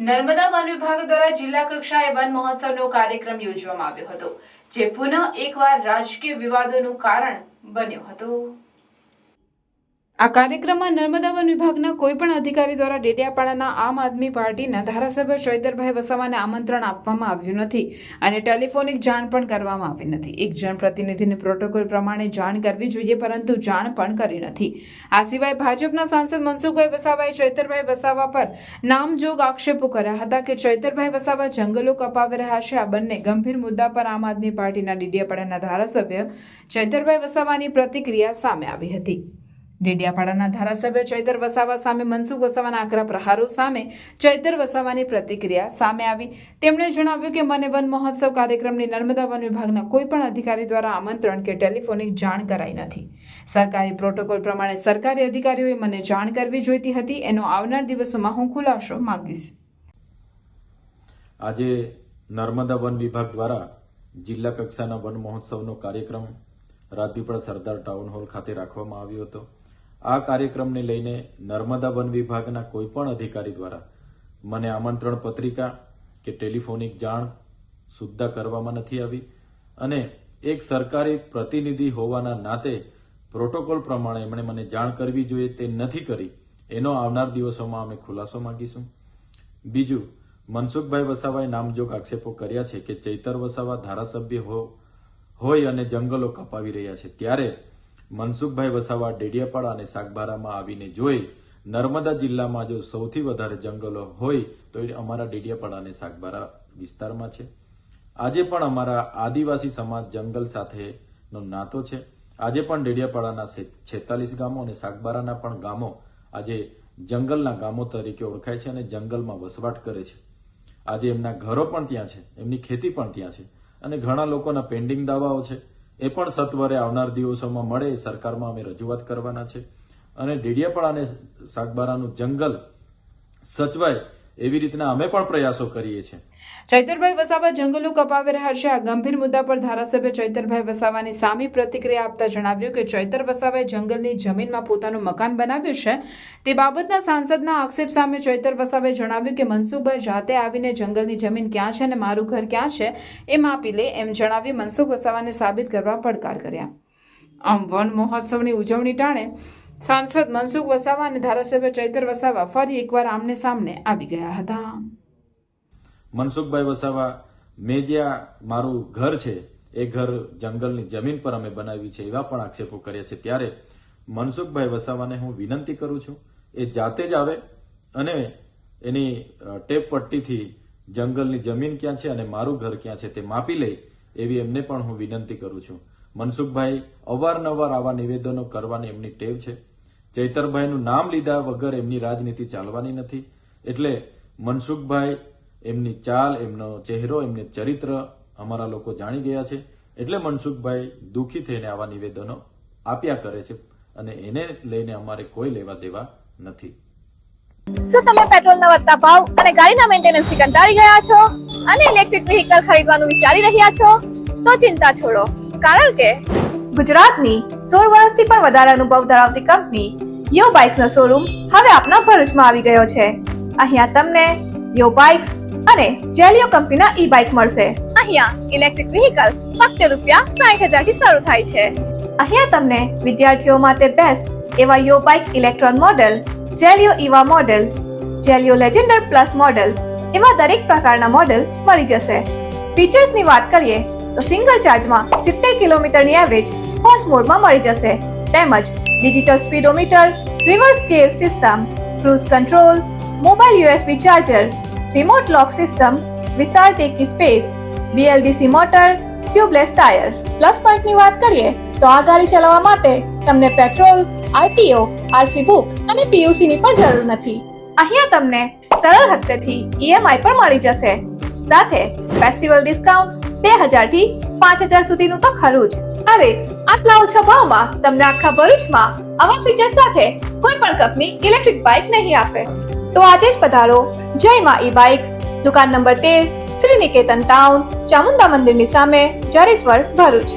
Narmada one વિભાગ દ્વારા જિલ્લા કક્ષાએ વન મહોત્સવનો કાર્યક્રમ યોજવામાં આવ્યો હતો, જે પુનઃ એકવાર રાજકીય વિવાદોનું કારણ બન્યો હતો। આ કાર્યક્રમમાં નર્મદા વન વિભાગના કોઈપણ અધિકારી દ્વારા ડેડિયાપાડાના આમ આદમી પાર્ટીના ધારાસભ્ય ચૈતરભાઈ વસાવાને આમંત્રણ આપવામાં આવ્યું નથી અને ટેલિફોનિક જાણ પણ કરવામાં આવી નથી। એક જનપ્રતિનિધિને પ્રોટોકોલ પ્રમાણે જાણ કરવી જોઈએ, પરંતુ જાણ પણ કરી નથી। આ સિવાય ભાજપના સાંસદ મનસુખભાઈ વસાવાએ ચૈતરભાઈ વસાવા પર નામજોગ આક્ષેપો કર્યા હતા કે ચૈતરભાઈ વસાવા જંગલો કપાવી રહ્યા છે। આ બંને ગંભીર મુદ્દા પર આમ આદમી પાર્ટીના ડેડિયાપાડાના ધારાસભ્ય ચૈતરભાઈ વસાવાની પ્રતિક્રિયા સામે આવી હતી। ડેડિયાપાડાના ધારાસભ્ય ચૈતર વસાવા સામે મનસુખ વસાવાના આકરા પ્રહારો સામે ચૈતર વસાવાની પ્રતિક્રિયા સામે આવી। તેમણે જણાવ્યું કે મને વન મહોત્સવ કાર્યક્રમની નર્મદા વન વિભાગના કોઈપણ અધિકારી દ્વારા આમંત્રણ કે ટેલિફોનિક જાણ કરાઈ નથી। સરકારી પ્રોટોકોલ પ્રમાણે સરકારી અધિકારીઓએ મને જાણ કરવી જોઈતી હતી। એનો આવનાર દિવસોમાં હું ખુલાસો માંગીશ। આજે નર્મદા વન વિભાગ દ્વારા જિલ્લા કક્ષાના વન મહોત્સવનો કાર્યક્રમ રાજપીપળા સરદાર ટાઉન હોલ ખાતે રાખવામાં આવ્યો હતો। આ કાર્યક્રમને લઈને નર્મદા વન વિભાગના કોઈપણ અધિકારી દ્વારા મને આમંત્રણ પત્રિકા કે ટેલિફોનિક જાણ સુદ્ધા કરવામાં નથી આવી અને એક સરકારી પ્રતિનિધિ હોવાના નાતે પ્રોટોકોલ પ્રમાણે એમણે મને જાણ કરવી જોઈએ તે નથી કરી। એનો આવનાર દિવસોમાં અમે ખુલાસો માંગીશું। બીજું, મનસુખભાઈ વસાવાએ નામજોગ આક્ષેપો કર્યા છે કે ચૈતર વસાવા ધારાસભ્ય હોય અને જંગલો કપાવી રહ્યા છે, ત્યારે મનસુખભાઈ વસાવા ડેડિયાપાડા અને સાગબારામાં આવીને જોઈ નર્મદા જિલ્લામાં જો સૌથી વધારે જંગલો હોય તો એ અમારા ડેડિયાપાડા અને સાગબારા વિસ્તારમાં છે। આજે પણ અમારા આદિવાસી સમાજ જંગલ સાથેનો નાતો છે। આજે પણ ડેડિયાપાડાના 46 ગામો અને સાગબારાના પણ ગામો આજે જંગલના ગામો તરીકે ઓળખાય છે અને જંગલમાં વસવાટ કરે છે। આજે એમના ઘરો પણ ત્યાં છે, એમની ખેતી પણ ત્યાં છે અને ઘણા લોકોના પેન્ડિંગ દાવાઓ છે, એ પણ સત્વરે આવનાર દિવસોમાં મળે એ સરકારમાં અમે રજૂઆત કરવાના છે અને ડેડિયાપાડા અને સાગબારાનું જંગલ સચવાય એવી રીતના અમે પણ પ્રયાસો કરીએ છીએ। ચૈતરભાઈ વસાવા જંગલો કપાવી રહ્યા છે। આ ગંભીર મુદ્દા પર ધારાસભ્ય ચૈતરભાઈ વસાવાની સામી પ્રતિક્રિયા આપતા જણાવ્યું કે ચૈતર વસાવાએ જંગલની જમીનમાં પોતાનું મકાન બનાવ્યું છે। તે બાબતના સાંસદના આક્ષેપ સામે ચૈતર વસાવાએ જણાવ્યું કે મનસુખભાઈ જાતે આવીને જંગલની જમીન ક્યાં છે અને મારું ઘર ક્યાં છે એ માપી લે એમ જણાવી મનસુખ વસાવાને સાબિત કરવા પડકાર કર્યા। આમ વન મહોત્સવની ઉજવણી ટાણે સાંસદ મનસુખ વસાવા અને ધારાસભ્ય ચૈતર વસાવા ફરી એકવાર આમને સામને આવી ગયા હતા। મનસુખભાઈ વસાવા મેં જ્યાં મારું ઘર છે એ ઘર જંગલની જમીન પર અમે બનાવી છે એવા પણ આક્ષેપો કર્યા છે। ત્યારે મનસુખભાઈ વસાવાને હું વિનંતી કરું છું એ જાતે જ આવે અને એની ટેપ પટ્ટીથી જંગલની જમીન ક્યાં છે અને મારું ઘર ક્યાં છે તે માપી લે એવી એમને પણ હું વિનંતી કરું છું। મનસુખભાઈ અવારનવાર આવા નિવેદનો કરવાની એમની ટેવ છે। ચૈતરભાઈનું નામ લીધા વગર એમની રાજનીતિ ચાલવાની નથી। એટલે મનસુખભાઈ એમની ચાલ, એમનો ચહેરો, એમનું ચરિત્ર અમારા લોકો જાણી ગયા છે। એટલે મનસુખભાઈ દુઃખી થઈને આવા નિવેદનો આપ્યા કરે છે અને એને લઈને અમારે કોઈ લેવા દેવા નથી। શું તમે પેટ્રોલના વધતા ભાવ અને ગાડીના મેન્ટેનન્સથી કંટાળી ગયા છો અને ઇલેક્ટ્રિક વ્હીકલ ખરીદવાનું વિચારી રહ્યા છો? તો ચિંતા છોડો, કારણ કે ગુજરાતની 16 વર્ષથી પણ વધારે અનુભવ ધરાવતી કંપની યો બાઇક્સનો શોરૂમ હવે આપના ભરૂચમાં આવી ગયો છે। અહીંયા તમને યો બાઇક્સ અને જેલિયો કંપનીના ઈ બાઇક મળશે। અહીંયા ઇલેક્ટ્રિક વ્હીકલ ફક્ત ₹60,000 થી શરૂ થાય છે। અહીંયા તમને વિદ્યાર્થીઓ માટે બેસ્ટ એવા Yo bike electron model, Zelio Eeva model, Zelio Legender plus model એવા દરેક પ્રકારના મોડેલ મળી જશે। ફીચર્સની વાત કરીએ તો સિંગલ ચાર્જમાં 70 કિલોમીટરની એવરેજ ફર્સ્ટ મોડમાં મળી જશે, તેમજ digital speedometer, reverse gear system, cruise control, mobile USB charger, remote lock system, વિશાળ dicky space, BLDC motor, tubeless tyre. Plus પોઈન્ટની વાત કરીએ તો આ ગાડી ચલાવવા માટે તમને પેટ્રોલ, RTO, RC બુક અને PUC ની પણ જરૂર નથી। અહીંયા તમને સરળ હપ્તેથી EMI પણ મળી જશે, સાથે ફેસ્ટિવલ ડિસ્કાઉન્ટ 2000 થી 5000 સુધીનું તો ખરું જ। અરે આટલા ઓછા ભાવમાં તમને આખા ભરૂચમાં આવા ફીચર સાથે કોઈ પણ કંપની ઇલેક્ટ્રિક બાઇક નહીં આપે। તો આજે જ પધારો જય માં ઈ બાઇક, દુકાન નંબર 13, શ્રી નિકેતન ટાઉન, ચામુંડા મંદિરની સામે, જરેશ્વર, ભરૂચ।